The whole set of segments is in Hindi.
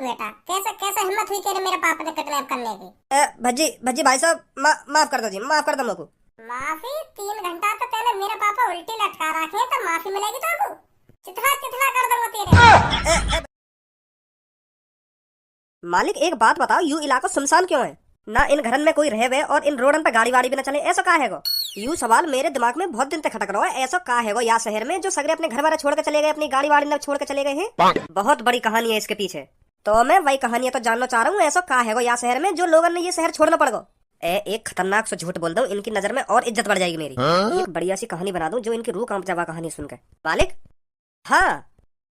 बेटा, कैसे कैसे हिम्मत हुई तेरे मेरे पापा ने किडनैप करने की? भज्जी भज्जी भाई साहब, माफ कर दो जी, माफ कर दो मेरे को। माफी? 3 घंटा तो तेरे मेरे पापा उल्टी लटका रखे हैं, तो माफी मिलेगी तेरे? चिथड़ा चिथड़ा कर दूंगा तेरे। मालिक एक बात बताओ, यू इलाका सुनसान क्यों है? ना इन घरन में कोई रहे और इन रोडन पे गाड़ी वाड़ी भी न चले, ऐसा का है? यू सवाल मेरे दिमाग में बहुत दिन तक खटक रहा है, ऐसा का है या शहर में जो सगरे अपने घर वाले छोड़ के चले गए, अपनी गाड़ी वाड़ी न छोड़ के चले गए हैं? बहुत बड़ी कहानी है इसके पीछे, तो मैं वही कहानी तो जानना चाह रहा हूँ, ऐसा का है या शहर में जो लोगों ने ये शहर छोड़ना पड़ गो? एक खतरनाक सा झूठ बोल दूं, इनकी नजर में और इज्जत बढ़ जाएगी मेरी। एक बढ़िया सी कहानी बना दूं जो इनकी रूह कांप जावा कहानी सुनकर। मालिक, हाँ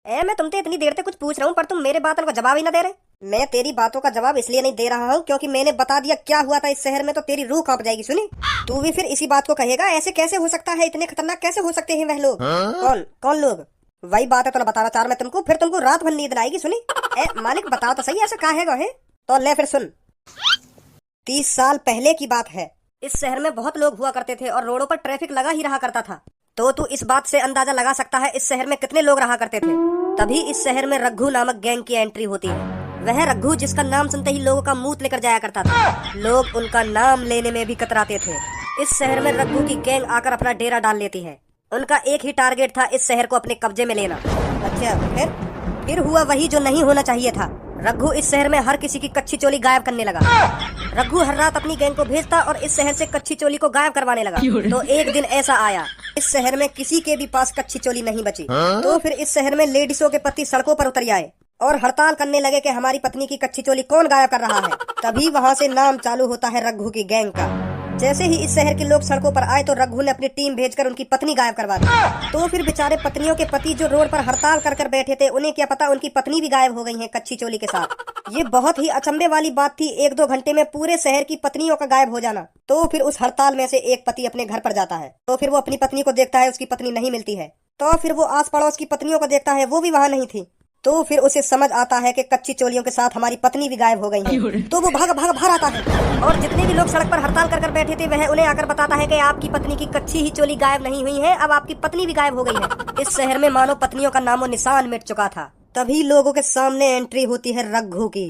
मैं तुमसे इतनी देर से कुछ पूछ रहा हूँ पर तुम मेरे बातों का जवाब ही ना दे रहे। मैं तेरी बातों का जवाब इसलिए नहीं दे रहा हूँ क्योंकि मैंने बता दिया क्या हुआ था इस शहर में, तो तेरी रूह कांप जाएगी। सुनी, तू भी फिर इसी बात को कहेगा, ऐसे कैसे हो सकता है, इतने खतरनाक कैसे हो सकते हैं वह लोग? कौन कौन लोग? वही बात है तो बताना चाह रहा मैं तुमको, फिर तुमको रात भर नींद आएगी। सुनी, मालिक बताओ तो सही, ऐसा का है? तो ले फिर सुन। 30 साल पहले की बात है, इस शहर में बहुत लोग हुआ करते थे और रोडों पर ट्रैफिक लगा ही रहा करता था। तो तू इस बात से अंदाजा लगा सकता है इस शहर में कितने लोग रहा करते थे। तभी इस शहर में रघु नामक गैंग की एंट्री होती है। वह रघु जिसका नाम सुनते ही लोगों का मुंह लेकर जाया करता था, लोग उनका नाम लेने में भी कतराते थे। इस शहर में रघु की गैंग आकर अपना डेरा डाल लेती है। उनका एक ही टारगेट था, इस शहर को अपने कब्जे में लेना। अच्छा, फिर हुआ वही जो नहीं होना चाहिए था। रघु इस शहर में हर किसी की कच्ची चोली गायब करने लगा। रघु हर रात अपनी गैंग को भेजता और इस शहर से कच्ची चोली को गायब करवाने लगा। तो एक दिन ऐसा आया, इस शहर में किसी के भी पास कच्ची चोली नहीं बची। तो फिर इस शहर में लेडीजों के पति सड़कों पर उतर आए और हड़ताल करने लगे कि हमारी पत्नी की कच्ची चोली कौन गायब कर रहा है। तभी वहाँ से नाम चालू होता है रघु की गैंग का। जैसे ही इस शहर के लोग सड़कों पर आए तो रघु ने अपनी टीम भेजकर उनकी पत्नी गायब करवा दी। तो फिर बेचारे पत्नियों के पति जो रोड पर हड़ताल कर बैठे थे, उन्हें क्या पता उनकी पत्नी भी गायब हो गई है कच्ची चोली के साथ। ये बहुत ही अचंभे वाली बात थी, 1-2 घंटे में पूरे शहर की पत्नियों का गायब हो जाना। तो फिर उस हड़ताल में से एक पति अपने घर पर जाता है, तो फिर वो अपनी पत्नी को देखता है, उसकी पत्नी नहीं मिलती है। तो फिर वो आस पड़ोस की पत्नियों को देखता है, वो भी वहाँ नहीं थी। तो फिर उसे समझ आता है कि कच्ची चोलियों के साथ हमारी पत्नी भी गायब हो गई है। तो वो भाग आता है और जितने भी लोग सड़क पर हड़ताल कर बैठे थे वह उन्हें आकर बताता है कि आपकी पत्नी की कच्ची ही चोली गायब नहीं हुई है, अब आपकी पत्नी भी गायब हो गई है। इस शहर में मानो पत्नियों का नामो निशान मिट चुका था। तभी लोगों के सामने एंट्री होती है रघु की।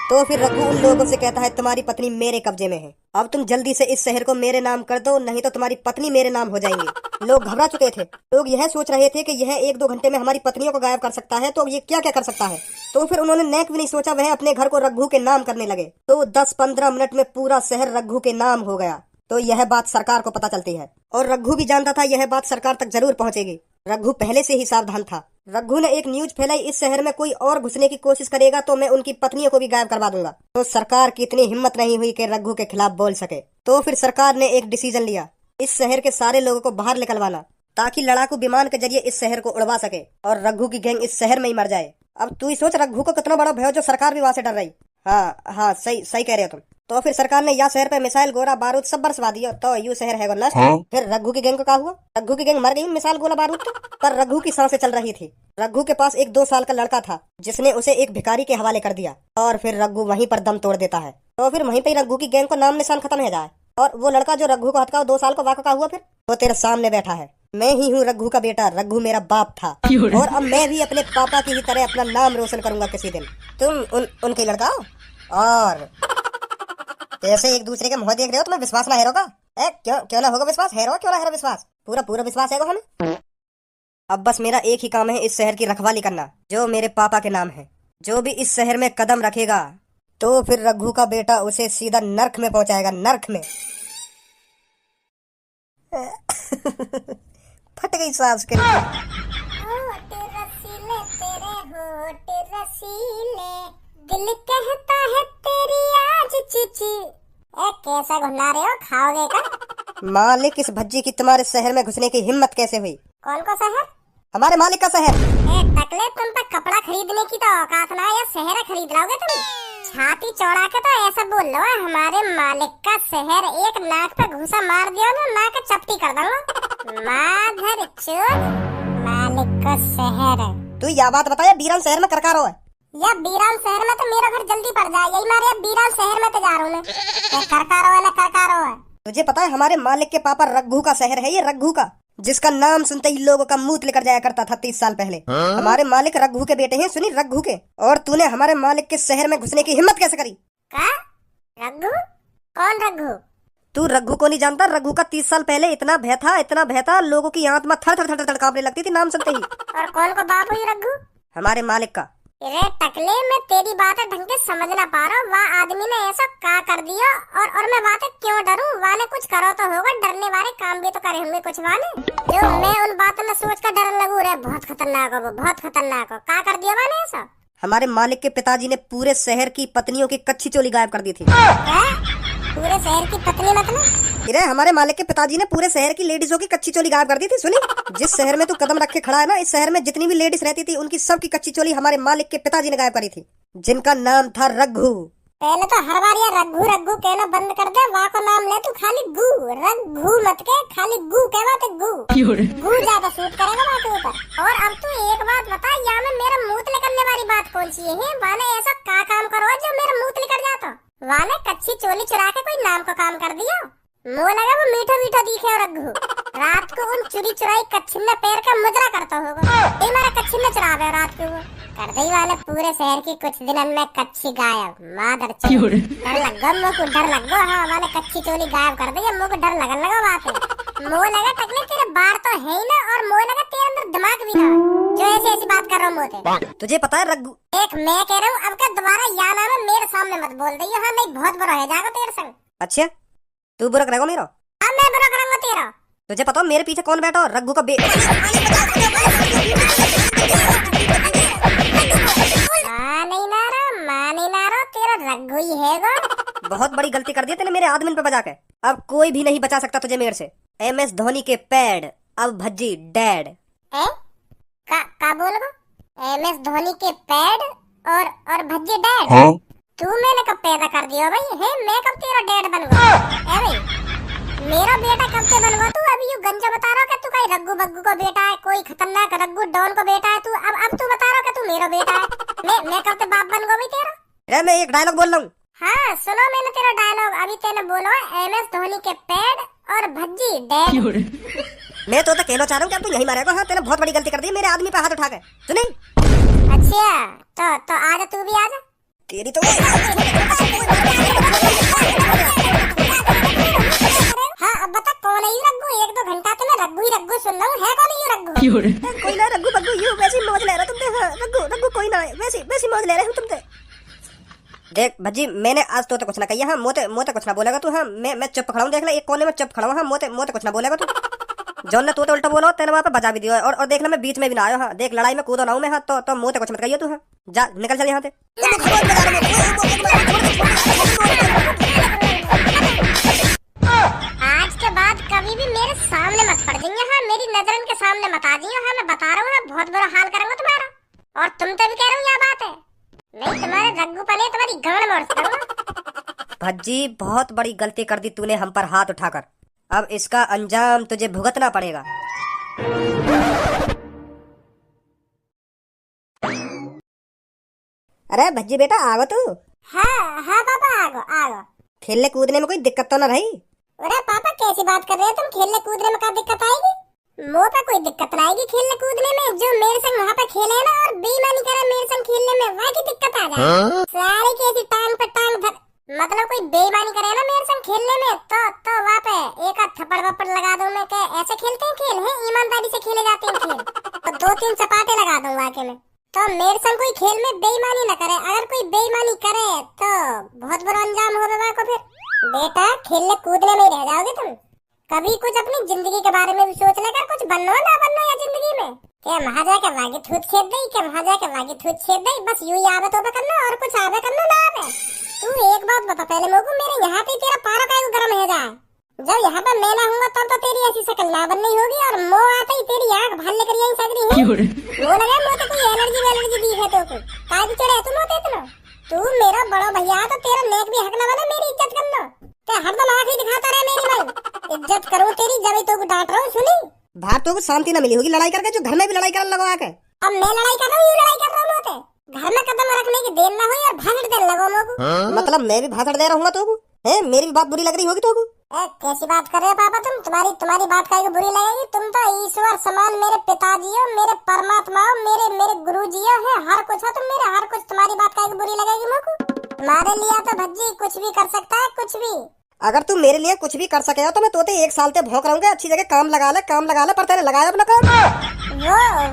तो फिर रघु उन लोगों से कहता है, तुम्हारी पत्नी मेरे कब्जे में है, अब तुम जल्दी से इस शहर को मेरे नाम कर दो, नहीं तो तुम्हारी पत्नी मेरे नाम हो जाएंगी। लोग घबरा चुके थे, लोग यह सोच रहे थे कि यह 1-2 घंटे में हमारी पत्नियों को गायब कर सकता है, तो ये क्या क्या कर सकता है। तो फिर उन्होंने नेक भी नहीं सोचा, वह अपने घर को रघु के नाम करने लगे। तो 10-15 मिनट में पूरा शहर रघु के नाम हो गया। तो यह बात सरकार को पता चलती है और रघु भी जानता था यह बात सरकार तक जरूर पहुंचेगी। रघु पहले से ही सावधान था। रघु ने एक न्यूज फैलाई, इस शहर में कोई और घुसने की कोशिश करेगा तो मैं उनकी पत्नियों को भी गायब करवा दूंगा। तो सरकार की इतनी हिम्मत नहीं हुई कि रघु के खिलाफ बोल सके। तो फिर सरकार ने एक डिसीजन लिया, इस शहर के सारे लोगों को बाहर निकलवाना, ताकि लड़ाकू विमान के जरिए इस शहर को उड़वा सके और रघु की गैंग इस शहर में ही मर जाए। अब तू ही सोच, रघु को कितना बड़ा भय हो जो सरकार भी वहाँ से डर रही। हाँ, सही कह रहे हो तुम। तो फिर सरकार ने यहाँ शहर पे मिसाइल, गोला बारूद सब बरसवा दिया, तो यू शहर है नष्ट। फिर रघु की गैंग को क्या हुआ? रघु की गैंग मर गई मिसाइल गोला बारूद पर रघु की सांसें चल रही थी। रघु के पास एक 2 साल का लड़का था जिसने उसे एक भिखारी के हवाले कर दिया और फिर रघु वहीं पर दम तोड़ देता है। तो फिर वहीं पे रघु की गैंग को नाम निशान खत्म हो जाए। और वो लड़का जो रघु को हत्या 2 साल को वाक़ा का हुआ, फिर वो तेरे सामने बैठा है। मैं ही हूँ रघु का बेटा, रघु मेरा बाप था और अब मैं भी अपने पापा की ही तरह अपना नाम रोशन करूंगा किसी दिन। तुम उनके लड़का हो और ऐसे एक दूसरे के मुंह देख रहे हो, तुम्हें विश्वास ना हेरोगा? क्यों ना होगा विश्वास? हेरो क्यों ना हेरो विश्वास? पूरा विश्वास है हमें। अब बस मेरा एक ही काम है, इस शहर की रखवाली करना जो मेरे पापा के नाम है। जो भी इस शहर में कदम रखेगा तो फिर रघु का बेटा उसे सीधा नर्क में पहुंचाएगा, नर्क में। फट गई सांस के लिए। दिल कहता है तेरी आज चिची। कैसा घुला रहे हो, खाओगे का? मालिक, इस भज्जी की तुम्हारे शहर में घुसने की हिम्मत कैसे हुई? कौन का शहर? हमारे मालिक का शहर। टकले, तुम तक कपड़ा खरीदने की तो औकात ना है, या शहर खरीद लोगे तुम? छाती चौड़ा के तो ऐसा बोल लो, हमारे मालिक का शहर, एक नाक पे घूसा मार दिया ना, नाक चपटी कर दूंगा। माधर चोद, मालिक का शहर। तू यह बात बताया बीरान शहर में करकारो है? या बीरान शहर में तो मेरा घर जल्दी पड़ जाए, यही मारे बीरान शहर में तो जा रहा हूँ मैं। करकारो है ना करकारो है। तुझे पता है हमारे मालिक के पापा रघु का शहर है ये, रघु का, जिसका नाम सुनते ही लोगों का मुंह लेकर जाया करता था 30 साल पहले। हमारे मालिक रघु के बेटे हैं, सुनी, रघु के। और तूने हमारे मालिक के शहर में घुसने की हिम्मत कैसे करी? का? रघु? कौन रघु? तू रघु को नहीं जानता? रघु का 30 साल पहले इतना भय था, लोगों की आत्मा थर थर थर थर कांपने लगती थी नाम सुनते ही। और कौन को बाप हुई रघु? हमारे मालिक का। अरे टकले, मैं तेरी बातें ढंग से समझ ना पा रहा हूँ। वह आदमी ने ऐसा का कर दिया और मैं बातें क्यों डरूं? वाले कुछ करो तो होगा, डरने वाले काम भी तो करे होंगे कुछ वाले, जो मैं उन बातों में सोच कर डरने लगूं। रे बहुत खतरनाक हो वो, बहुत खतरनाक हो। का कर दिया वाले ऐसा? हमारे मालिक के पिताजी ने पूरे शहर की पत्नियों की कच्ची चोली गायब कर दी थी। क्या? पूरे शहर की पत्नी मतलब? अरे हमारे मालिक के पिताजी ने पूरे शहर की लेडीजों की कच्ची चोली गायब कर दी थी। सुनी, जिस शहर में तू कदम रख के खड़ा है ना, इस शहर में जितनी भी लेडीज रहती थी उनकी सबकी कच्ची चोली हमारे मालिक के पिताजी ने गायब करी थी, जिनका नाम था रघु। पहले तो हर बार ये रघु रघु कहना बंद कर दे। वाह को नाम ले तू, खाली गु रघु मत के, खाली गु कहवा तो गु ज्यादा सूट करेगा बात के ऊपर। और अब तू एक बात बता, यहाँ में मेरा मुंह निकलने वाली बात कौन सी है? वाले ऐसा का काम करो जो मेरा मुंह निकल जाता? वाले कच्ची चोली चुरा के कोई नाम को काम कर दिया? मुँह लगा वो मीठा मीठा दिखे रघु। रात को उन चुरी चुराई कच्छिन्ना पैर का मुद्रा करता होगा। ये मेरा कच्छिन्ना चुरा गया रात को वो। कर दई वाले पूरे शहर की कुछ दिनों में कच्ची गायब। मादर चोद, डर लग गो मुझको, डर लग गो। हाँ वाले कच्ची चोली गायब कर दी, मुझको डर लगन लगा बात है। मुँह लगा टकले, तेरे बार तो है ही ना, और मुँह लगा तेरे अंदर दिमाग भी ना, जो ऐसी ऐसी बात कर रहा हूँ मुँह। तुझे पता है रघु? एक मैं कह रहा हूँ, अब का दोबारा या नाम है मेरे सामने मत बोल दी। हाँ नहीं, बहुत बुरा है जाएगा तेरे संग। अच्छा, तू बुरा करेगा मेरा? हाँ मैं बुरा करूंगा तेरा। तुझे पता हो मेरे पीछे कौन बैठा हो? रघु का बेटा। मानी नारो तेरा रघु ही है गो। बहुत बड़ी गलती कर दी तेने मेरे आदमी पे बजा के। अब कोई भी नहीं बचा सकता तुझे मेरे से। MS धोनी के पैड, अब भज्जी डैड। का बोल गो? MS धोनी के पैड और भज्जी डैड? तू मैंने कब पैदा कर दिया भाई? है मैं कब तेरा डैड बन गया? भाई मेरा बेटा कब से बन गया तू? अभी यू गंजा बता रहा कि तू कोई रघु बग्गू का बेटा है, कोई खतरनाक रघु डॉन का बेटा है तू। अब तू बता रहा कि तू मेरा बेटा है। मैं कब से बाप बन गया भाई तेरा? अरे मैं एक डायलॉग बोल रहा हूँ। हाँ सुनो मैंने तेरा डायलॉग। अभी तेने बोला MS धोनी के पैड और भज्जी डैड। मैं तो कहना चाह रहा हूँ कि अब तू यही मारेगा। हाँ तेने बहुत बड़ी गलती कर दी मेरे आदमी पे हाथ उठा के। सुनी? अच्छा तो आजा, तू भी आजा। तेरी तो हाँ अब बता कौन है ये रघु? 1-2 घंटा तो मैं रघु सुन रहा हूँ। है कौन ये रघु? कोई ना रघु बग्गू, यू वैसी मौज ले रहा तुमसे। हाँ रघु कोई ना, वैसी मौज ले रहे हो तुमसे। देख भज्जी, मैंने आज तो कुछ ना कही। हाँ मोते कुछ ना बोलेगा तू। हाँ मैं चुप खड़ा हूँ, देख ले एक कोने में चुप खड़ा हूँ। हाँ मोते कुछ ना बोलेगा तू। जॉन ने तो उल्टा बोला, तेरे वहाँ पे बजा भी दिया। और देखना मैं बीच में भी ना आयो। हाँ देख लड़ाई में कूदो ना हूँ मैं। हाँ तो मोते कुछ मत कहिए तू। हाँ जा निकल चल यहाँ से। आज के बाद कभी भी मेरे सामने मत पड़ जाइए। हाँ मेरी नजरन के सामने मत आ जाइए। हाँ मैं बता रहा हूँ, बहुत बुरा हाल करूंगा तुम्हारा। और तुम तो भी कह रहे हो यह बात है, नहीं तुम्हारे रघु पने तुम्हारी गांड मोड़ दूंगा। भज्जी बहुत बड़ी गलती कर दी तूने हम पर हाथ उठाकर। अब इसका अंजाम तुझे भुगतना पड़ेगा। अरे भज्जी बेटा आगो तू। हाँ पापा आगो। खेलने कूदने में कोई दिक्कत तो ना रही? अरे पापा कैसी बात कर रहे हो तुम? खेलने कूदने में क्या दिक्कत आएगी? मुँह पे कोई दिक्कत ना आएगी खेलने कूदने में। जो मेरे संग वहाँ पे खेले ना और बेईमानी करे मेरे संग खेलने में, वहाँ की दिक्कत आ जाए। सारी कैसी टांग पे टांग धर, मतलब कोई बेईमानी करे ना मेरे संग खेलने में तो वहाँ पे एक आध थप्पड़ वप्पड़ लगा दूं मैं। क्या ऐसे खेलते हैं खेल? है ईमानदारी से खेले जाते हैं खेल? तो 2-3 चपाटे लगा दूं वाके में। तो मेरे संग कोई खेल में बेईमानी न करे। अगर कोई बेईमानी करे तो बहुत बुरा अंजाम होगा वहाँ को। फिर बेटा खेलने कूदने में ही रह जाओगे तुम। कभी कुछ अपनी जिंदगी के बारे में भी सोच लेकर कुछ बनना ना बनना या जिंदगी में। क्या वहाँ जाके वागी थूत छेद दई, क्या वहाँ जाके वागी थूत छेद दई, बस यूं ही आवे तो करना और कुछ आवे करना ना आवे। तू एक बात बता पहले लोगों, मेरे यहाँ पे तेरा पारा का गर्म है जाए। जब यहाँ पे मैं ना हूँगा तब तो तेरी ऐसी शक्ल ना बननी होगी। और मोह आते ही तेरी आँख भाल लेकर यहीं सगरी है। वो लगा मुझे कोई एलर्जी दी है तो काय भी चढ़े तुम होते इतना। तू मेरा बड़ा भैया तो तेरा नेक भी हक ना बना मेरी इज्जत करना। ते हरदम आँख ही दिखाता रहे मेरी भाई। इज्जत करूँ तेरी जब ही तो डांट रहा हूँ। सुनी बाहर तो शांति ना मिली होगी लड़ाई करके, जो घर में भी लड़ाई करने लगा के। अब मैं लड़ाई कर रहा हूँ, लड़ाई कर रहा हूँ। घर में कदम रखने की देर ना हो और भाषण देने लगो लोग। मतलब मैं भी भाषण दे रहा हूँ तो है मेरी भी बात बुरी लग रही होगी तुमको? कैसी बात कर रहे हो पापा तुम? तुम्हारी बात काहे को बुरी लगेगी? तुम तो ईश्वर समान मेरे पिताजी हो, मेरे परमात्मा हो, मेरे गुरुजी हो, हर कुछ हो तुम मेरे, हर कुछ। तुम्हारी बात काहे को बुरी लगेगी मुझको? तुम्हारे लिए तो भज्जी कुछ भी कर सकता है, कुछ भी। अगर तू मेरे लिए कुछ भी कर सके हो तो मैं तोते 1 साल से भौंक रहूंगा, अच्छी जगह काम लगा ले, पर तेरे लगाया अपना काम।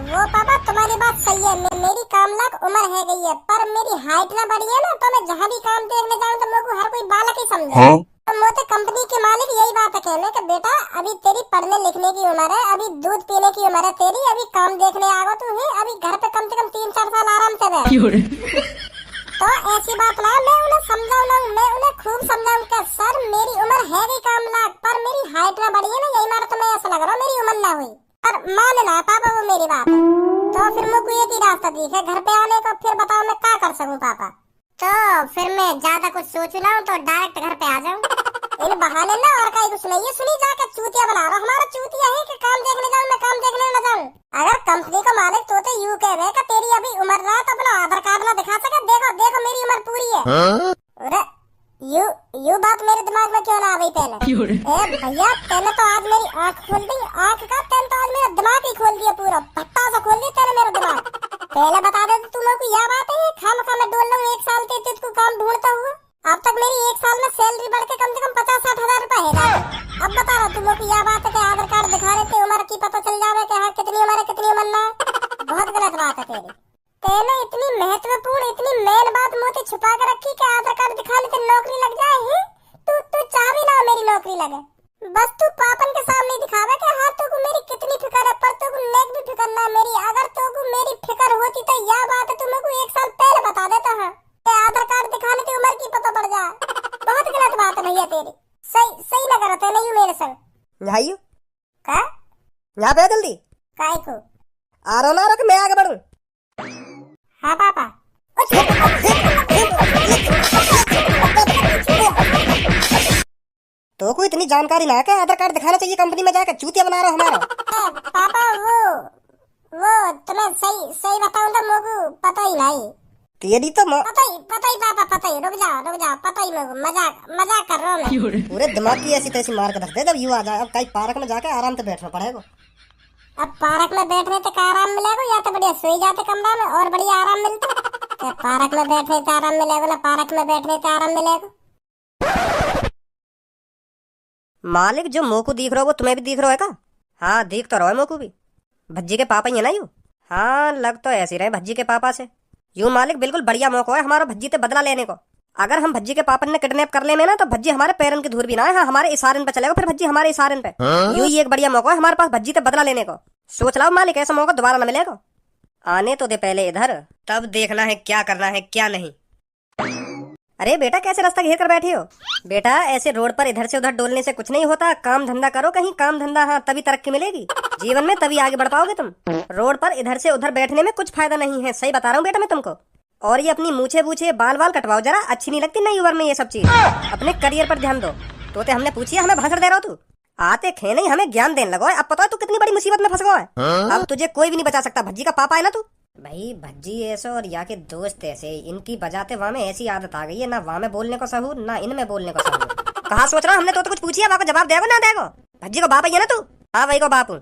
वो पापा तुम्हारी बात सही है, मेरी काम लायक उम्र है गई है, पर मेरी हाइट ना बढ़ी है ना, तो मैं जहाँ भी काम देखने जाऊँ तो मेरे को हर कोई बालक ही समझे। तो मोटे कंपनी के मालिक यही बात है कहने कि बेटा अभी तेरी पढ़ने लिखने की उम्र है, अभी दूध पीने की उम्र है तेरी, अभी काम देखने आगो तू है, अभी घर पे कम से कम 3-4 साल आराम से रह। तो ऐसी बात ना, मैं उन्हें समझाऊंगा, मैं उन्हें खूब समझाऊंगा सर मेरी उम्र है भी काम लायक, पर मेरी हाइट ना बढ़ी है ना, यही मारा तुम्हें ऐसा लग रहा मेरी उम्र ना हुई। पर मान लेना पापा वो मेरी बात है। तो फिर मुझको एक ही रास्ता दिखे घर पे आने का, फिर बताओ मैं क्या कर सकूं पापा? तो फिर मैं ज्यादा कुछ सोचू ना तो डायरेक्ट घर पे आ जाऊं। इन बहाने ना और कहीं कुछ नहीं है, सुनी जाके चूतिया बना रहा। हमारा चूतिया है कि काम देखने जाऊं, मैं काम देखने न जाऊं। अगर कंपनी का मालिक तो यूं कह रहे कि तेरी अभी उम्र रहा तो अपना आधार कार्ड ना दिखा सके, देखो मेरी उम्र पूरी है। अरे यू बात मेरे दिमाग में क्यों ना आ गई पहले? ए भैया तेने तो आज मेरी आंख खोल दी, आंख का तेने तो आज मेरा दिमाग ही खोल दिया, पूरा पट्टा सा खोल दिया तेरे मेरा दिमाग। पहले बता दे तो तुम लोग को यह बात है खामखा मैं डोल रहा हूँ 1 साल से तुझको काम ढूंढता हुआ। अब तक मेरी 1 साल में सैलरी बढ़ के कम से कम 50-60 हजार रुपए है। अब बता रहा तुम लोग को यह बात है कि आधार कार्ड दिखा रहे थे उम्र की पता चल जावे कि हाँ कितनी उम्र है कितनी उम्र ना। बहुत गलत बात है तेरी। तेने इतनी महत्वपूर्ण इतनी मेन बात मोती छुपा कर रखी कि आधार कार्ड दिखाने से नौकरी लग जाए है। तू चाह भी ना मेरी नौकरी लगे, बस तू पापन के सामने दिखावे कि हाँ तुमको मेरी कितनी फिक्र है, पर तुमको नेक भी फिक्र ना मेरी। अगर तुमको मेरी फिक्र होती तो यह बात है तुमको 1 साल पहले बता देता है। आधार कार्ड दिखाने की उम्र की पता पड़ जाए। बहुत गलत बात है भैया तेरी, सही ना करा तेने यू मेरे संग। भाइयों का यहाँ पे जल्दी काय को आ रहा ना कि मैं आगे बढ़ूं? हाँ पापा। तो कोई इतनी जानकारी ना है कि आधार कार्ड दिखाना चाहिए कंपनी में जाकर चूतिया बना रहा हमारा। पापा वो तुम्हें सही बताऊं तो मुझको पता ही नहीं। तेरी तो पता ही पापा पता ही। रुक जाओ पता ही मुझको मजाक कर रहा हूँ मैं। पूरे दिमाग की ऐसी तैसी मार के रख दे जब यू आ जाए। अब कहीं पार्क में जाके आराम से बैठना पड़ेगा। अब पार्क में बैठने तक आराम मिलेगा या तो बढ़िया सोई जाते कमरा में और बढ़िया आराम मिलता। तो पार्क में बैठने से आराम मिलेगा ना पार्क में बैठने से आराम मिलेगा। मालिक जो मोकू दिख रहा हो वो तुम्हें भी दिख रहा है का? हाँ दिख तो रहा है मोकू भी। भज्जी के पापा ही है ना यू? हाँ लग तो ऐसे रहे भज्जी के पापा से। यूं मालिक बिल्कुल बढ़िया मौका है हमारा भज्जी से बदला लेने को। अगर हम भज्जी के पापा ने किडनैप कर ले में ना तो भज्जी हमारे पैरन की धूल भी ना है। हाँ, हमारे इशारे पे चलेगा फिर भज्जी हमारे इशारे पे। यूं ही एक बढ़िया मौका है हमारे पास भज्जी से बदला लेने को। सोच लो मालिक ऐसा मौका दोबारा न मिलेगा। आने तो दे पहले इधर, तब देखना है क्या करना है क्या नहीं। अरे बेटा कैसे रास्ता घेर कर बैठे हो? बेटा ऐसे रोड पर इधर से उधर डोलने से कुछ नहीं होता। काम धंधा करो कहीं काम धंधा, हाँ तभी तरक्की मिलेगी जीवन में, तभी आगे बढ़ पाओगे तुम। रोड पर इधर से उधर बैठने में कुछ फायदा नहीं है, सही बता रहा हूँ बेटा मैं तुमको। और ये अपनी मूछे बूछे बाल बाल कटवाओ जरा, अच्छी नहीं लगती नई उम्र में ये सब चीज। अपने करियर पर ध्यान दो। तो हमने पूछी हमें भाषण दे रहा हो तू? आते खे नहीं हमें ज्ञान देने लगो। अब पता है तू कितनी बड़ी मुसीबत में फंस गया है। अब तुझे कोई भी नहीं बचा सकता। भज्जी का पापा है ना तू। भाई भज्जी ऐसे और या के दोस्त ऐसे, इनकी बजाते वहाँ में ऐसी आदत आ गई है, ना वहाँ में बोलने को सहूर ना इनमें बोलने को सहूर। कहाँ सोच रहा हमने तो कुछ पूछी है, जवाब देगो ना देगो? भज्जी को बाप है ना तू? हाँ भाई को बाप हूँ।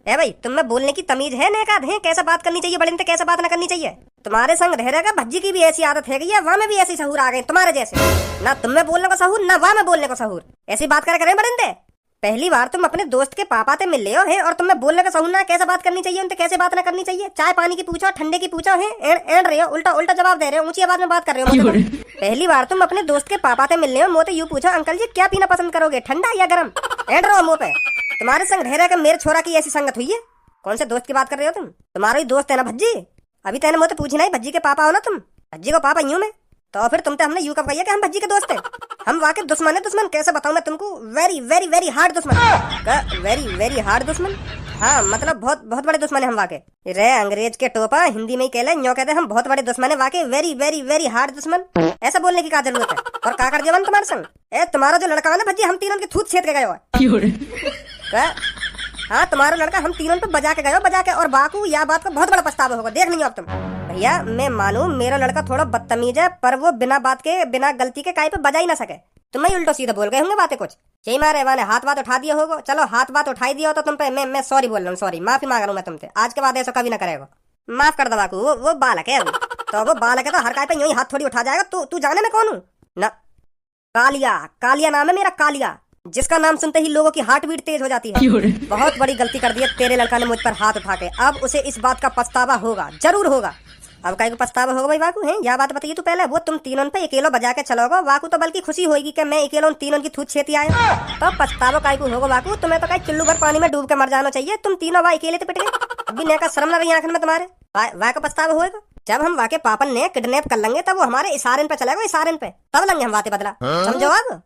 ए भाई तुम में बोलने की तमीज है नेकाद है? कैसे बात करनी चाहिए बड़े से कैसे बात ना करनी चाहिए? तुम्हारे संग रह रहेगा भज्जी की भी ऐसी आदत है गई है, वहाँ में भी ऐसी सहूर आ गए तुम्हारे जैसे। ना तुम में बोलने को सहूर ना वहाँ में बोलने को सहूर। ऐसी बात करे बड़े। पहली बार तुम अपने दोस्त के पापा से मिल ले हो है और तुम्हें बोलने का सहूर ना कैसे बात करनी चाहिए उनसे कैसे बात ना करनी चाहिए। चाय पानी की पूछो ठंडे की पूछो है एंड रहे हो, उल्टा जवाब दे रहे हो, ऊंची आवाज में बात कर रहे हो। पहली बार तुम अपने दोस्त के पापा से मिलने हो, मुँह यूं पूछो अंकल जी क्या पीना पसंद करोगे, ठंडा या गर्म? एंड रहो मुँह पे। तुम्हारे संग रह रहे मेरे छोरा की ऐसी संगत हुई है। कौन से दोस्त की बात कर रहे हो तुम? तुम्हारा ही दोस्त है ना भज्जी। अभी तेने मुझे पूछी नहीं भज्जी के पापा हो ना तुम? भज्जी को पापा यूं में तो फिर तुमसे हमने यूं कब कही कि हम भज्जी के दोस्त हैं? हम वाकई दुश्मन है। दुश्मन कैसे बताऊं मैं तुमको? वेरी वेरी वेरी हार्ड दुश्मन। वेरी वेरी हार्ड दुश्मन। हाँ मतलब बहुत बड़े दुश्मन है हम वाकई। रे अंग्रेज के टोपा हिंदी में ही कह ले, यूं कहते हम बहुत बड़े दुश्मन है वाकई। वेरी वेरी वेरी हार्ड दुश्मन। ऐसा बोलने की क्या जरूरत है? और का कर दिया तुम्हारे संग? ए तुम्हारा जो लड़का है ना भज्जी, हम तीनों के थूत छेद के गए हो। हाँ तुम्हारा लड़का हम तीनों पे बजा के और बाकू या बात को बहुत बड़ा पछतावा होगा, देख नहीं अब तुम। भैया मैं मानू मेरा लड़का थोड़ा बदतमीज है, पर वो बिना बात के बिना गलती के काई पे बजा ही ना सके। तुम ही उल्टो सीधा बोल गए होंगे बातें कुछ। यही मारे मैंने हाथ बात उठा दिया होगा। चलो हाथ बात उठाई दिया हो तो तुम पे मैं सॉरी बोल रहा हूँ, सॉरी, माफी मांग रहा हूँ मैं तुमसे। आज के बाद ऐसा कभी ना करेगा। माफ कर दो बाकू, वो बालक है अभी। तो वो बालक है तो हर काय पे यूं ही हाथ थोड़ी उठा जाएगा। तू तू जाने मैं कौन हूँ ना। कालिया, कालिया नाम है मेरा, कालिया, जिसका नाम सुनते ही लोगों की हार्ट बीट तेज हो जाती है। बहुत बड़ी गलती कर दी है तेरे लड़का ने मुझ पर हाथ उठा के। अब उसे इस बात का पछतावा होगा, जरूर होगा। अब काय को पछतावा होगा भाई वाकू है? या बात बताइए तू पहले। वो तुम तीनों पे अकेलो बजा के चलोगे वाकू, तो बल्कि खुशी होगी कि मैं अकेलो उन तीनों की थूत छेती आया। तो पछतावा काय को होगा वाकू? तुम्हें तो कहीं चुल्लू भर पानी में डूब के मर जाना चाहिए। तुम तीनों वहाँ अकेले तो पिट गए। अभी नेका शर्म न रही आंखन में तुम्हारे। वाह को पछतावा होगा जब हम वाके पापन ने किडनैप कर लेंगे, तब वो हमारे इशारे पे चलेगा, इशारे पे तब लेंगे हम बातें बदला। समझो अब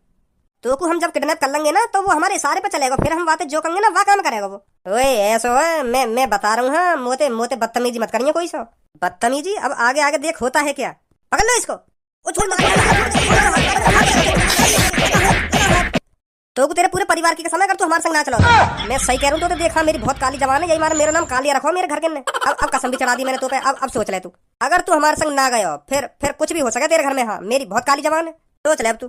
तो को हम जब किडनैप कर लेंगे ना, तो वो हमारे इशारे पे चलेगा, फिर हम बातें जो करेंगे ना वह काम करेगा वो। ओए ऐसा है, मैं बता रहा हूँ। हाँ, मोते मोते बदतमीजी मत करिए कोई सो बदतमीजी। अब आगे आगे देख होता है क्या। पकड़ लो इसको। तो तेरे पूरे परिवार की कसम है अगर तू हमारे संग ना चलो। मैं सही कह रहा हूँ तो देखा मेरी बहुत काली जवान है, यही मारा मेरा नाम कालिया रखो मेरे घर के ने। अब कसम भी चढ़ा दी मैंने तो पे। अब सोच ले तू, अगर तू हमारे संग ना गयो फिर कुछ भी हो सके तेरे घर में। हाँ, मेरी बहुत काली जवान है, सोच ले अब तू।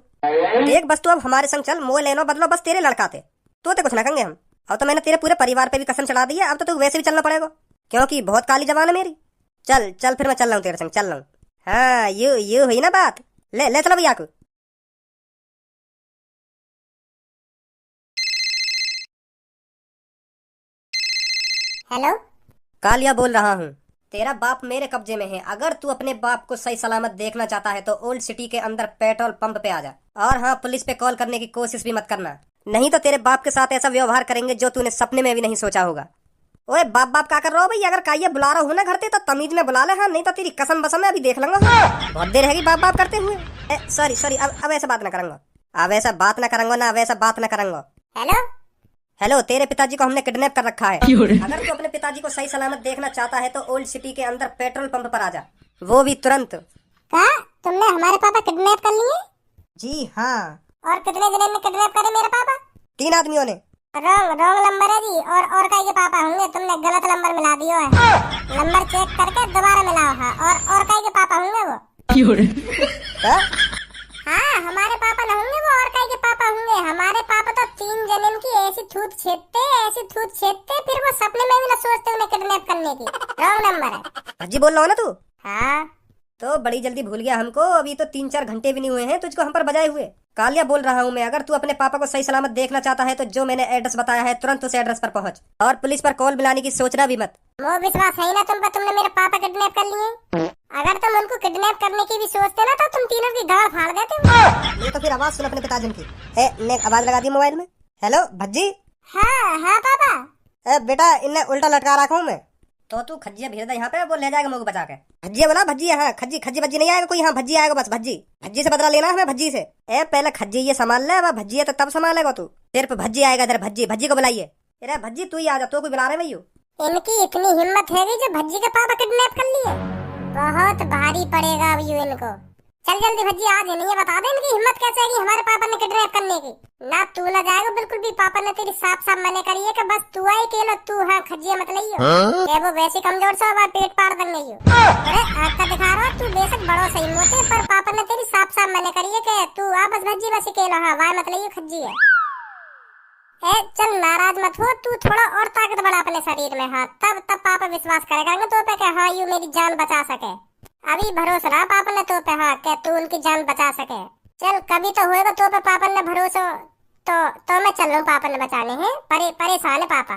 देख बस तू अब हमारे संग चल, मोह लेनो बदलो बस तेरे लड़का थे तो कुछ ना कहेंगे हम। अब तो मैंने तेरे पूरे परिवार पे भी कसम चढ़ा दी है। अब तो तू वैसे भी चलना पड़ेगा क्योंकि बहुत काली जवान है मेरी। चल चल फिर मैं चल रहा हूँ तेरे संग, चल रहा हूँ। हाँ यू हुई ना बात। ले चलो भैया को। हेलो, कालिया बोल रहा हूँ। तेरा बाप मेरे कब्जे में है। अगर तू अपने बाप को सही सलामत देखना चाहता है तो ओल्ड सिटी के अंदर पेट्रोल पंप पे आ जा। और हाँ, पुलिस पे कॉल करने की कोशिश भी मत करना, नहीं तो तेरे बाप के साथ ऐसा व्यवहार करेंगे जो तूने सपने में भी नहीं सोचा होगा। ओए बाप बाप क्या कर रहा हो भाई? अगर काइया बुला रहा हूँ ना घर पे तो तमीज में बुला ले। हाँ, नहीं तो तेरी कसम बसम मैं अभी देख लूंगा। बहुत देर रहेगी बाप बाप करते हुए। सॉरी अब ऐसा बात ना करूंगा। अब ऐसा बात ना करूंगा ना, अब ऐसा बात ना करूंगा। हेलो हेलो, तेरे पिताजी को हमने किडनैप कर रखा है। अगर तू अपने पिताजी को सही सलामत देखना चाहता है तो ओल्ड सिटी के अंदर पेट्रोल पंप पर आ जा, वो भी तुरंत। क्या तुमने हमारे पापा किडनैप कर लिए? जी हाँ। और कितने जने ने किडनैप करे मेरे पापा? 3 आदमियों ने। रॉन्ग नंबर है जी। और काय के पापा होंगे, तुमने गलत नंबर मिला दियो है। नंबर चेक करके दोबारा मिलाओ। हाँ, और काय के पापा होंगे वो। हाँ, हमारे पापा न होंगे वो, और काय के पापा होंगे। हमारे पापा तो 3 जने की ऐसी थूत छेदते फिर वो सपने में भी न सोचते उन्हें किडनैप करने की। रॉन्ग नंबर है। जी बोल रहा हो ना तू? हाँ, तो बड़ी जल्दी भूल गया हमको। अभी तो 3-4 घंटे भी नहीं हुए हैं तुझको हम पर बजाए हुए। कालिया बोल रहा हूँ मैं। अगर तू अपने पापा को सही सलामत देखना चाहता है तो जो मैंने एड्रेस बताया है तुरंत उस एड्रेस पर पहुंच, और पुलिस पर कॉल मिलाने की सोचना भी मत। वो विश्वास है ना तुम पर, तुमने मेरे पापा किडनैप कर लिए। अगर तुम उनको किडनैप करने की भी सोचते ना तो तुम तीनों की गाड़ फाड़ देते। नहीं तो फिर आवाज सुन अपने पिताजी की। मैं आवाज लगा दी मोबाइल में। हेलो भज्जी। हाँ पापा। बेटा इन्हें उल्टा लटका रखा हूँ मैं। तो तू खज्जिया भेज दे यहाँ पे, वो ले जाएगा मुझे बचा के। भज्जिया बोला, भज्जी। हाँ, खज्जी बज्जी नहीं आएगा कोई। हाँ, भज्जी आएगा बस। भज्जी से बदला लेना है हमें, भज्जी से। पहले खज्जी ये संभाल ले, अब भज्जी है तो तब संभालेगा तू। सिर्फ भज्जी आएगा इधर। भज्जी को बुलाइए। अरे भज्जी तू ही आ जा, तो कोई बुला रहे भैया। इनकी इतनी हिम्मत है जो भज्जी के पापा किडनैप कर लिए। बहुत भारी पड़ेगा अब यू इनको। चल जल्दी भज्जी आ जाए, नहीं बता दे इनकी हिम्मत कैसे है कि हमारे पापा ने किडनैप करने की। ना तू ना जाएगा बिल्कुल भी। पापा ने तेरी साफ मना करी है कि बस तू आई केलो तू। हाँ, खज्जिया मत लइयो। वो वैसे कमजोर सा और पेट पाड़ देंगे यो। अरे आँख का दिखा रहा तू बेशक बड़ो सही मोटे, पर पापा ने तेरी साफ मना करी है कि तू आ बस भज्जी बस केलो। हाँ, वाय मत लइयो, खज्जी है। चल नाराज मत हो, तू थोड़ा और ताकत बढ़ा अपने शरीर में। हाँ, तब पापा विश्वास करेगा तो पे कि हाँ यू मेरी जान बचा सके। अभी भरोसा रहा पापा ने तो पे। हाँ, कि तू उनकी जान बचा सके। चल कभी तो होएगा तो पे पापा ने भरोसा। तो मैं चल रहा हूँ पापा ने बचाने हैं। परेशान है पापा।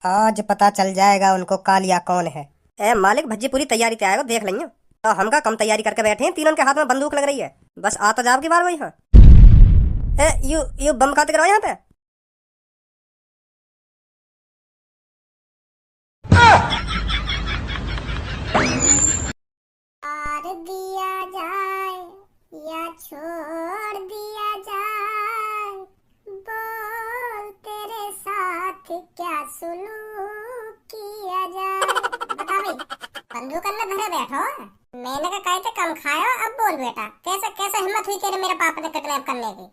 आज पता चल जाएगा उनको कालिया कौन है। मालिक भज्जी पूरी तैयारी ते आएगा, देख लेंगे। तो हम का कम तैयारी करके बैठे हैं, तीनों के हाथ में बंदूक लग रही है। बस आ तो जाओ की बार वही। हाँ, यू बम खाते कराओ यहाँ पे। और दिया जाए या छोड़ दिया जाए, बोल तेरे साथ क्या सुलूक किया जाए। बता भाई, बंदूक अंदर धरे बैठो। मैंने कहा कहते कम खायो। अब बोल बेटा, कैसे हिम्मत हुई तेरे मेरे पापा ने किडनैप करने की?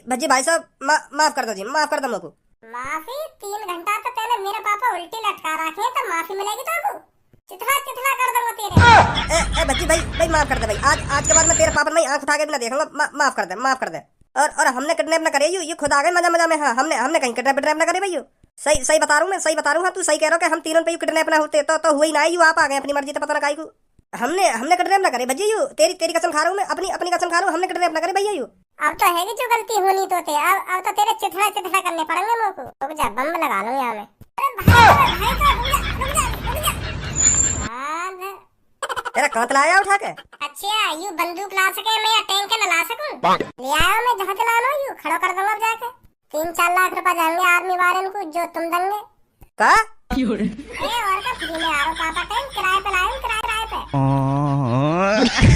भज्जी भाई साहब माफ कर दो जी, माफ कर दो मुझको। माफी? 3 घंटा तो तेरे मेरे पापा उल्टी लटका रखे हैं, तो माफी मिलेगी तो चिथड़ा चिथड़ा कर दूंगा तेरे। ए बच्ची भाई भाई माफ कर दे भाई, आज के बाद मैं तेरे पापा में आंख उठा के भी ना देखूंगा। माफ कर दे, माफ कर दे। और हमने किडनैप ना करे यू, ये खुद आ गए मजा मजा में। हाँ, हमने कहीं किडनैप ना करे भाई यू। सही बता रहा हूँ मैं, सही बता रहा हूँ। हाँ, तू सही कह रहा है कि हम तीनों पे यू किडनैप ना होते तो हुआ ही ना। यू आप आ गए अपनी मर्जी से, पता ना काहे को। हमने किडनैप ना करे भैया यू। तेरी कसम खा रहा हूँ मैं, अपनी कसम खा रहा हूँ। हमने किडनैप ना करे भैया यू। अब तो है कि जो गलती होनी तो थे, अब तो तेरे चिथड़ा चिथड़ा करने पड़ेंगे मेरे को। रुक जा, बम लगा लूं यहाँ में। अरे भाई तो रुक जा। तेरा कांत लाया उठा के? अच्छा, यू बंदूक ला सके मैं या टैंक न ला सकूं? ले आया मैं, जहाँ चला लो यू खड़ा कर दूंगा जाके। 3-4 लाख रुपए जाएंगे आर्मी वाले को, जो तुम देंगे का? और का फ्री में आ रहा पापा, टैंक किराए पे लाए, किराए पे।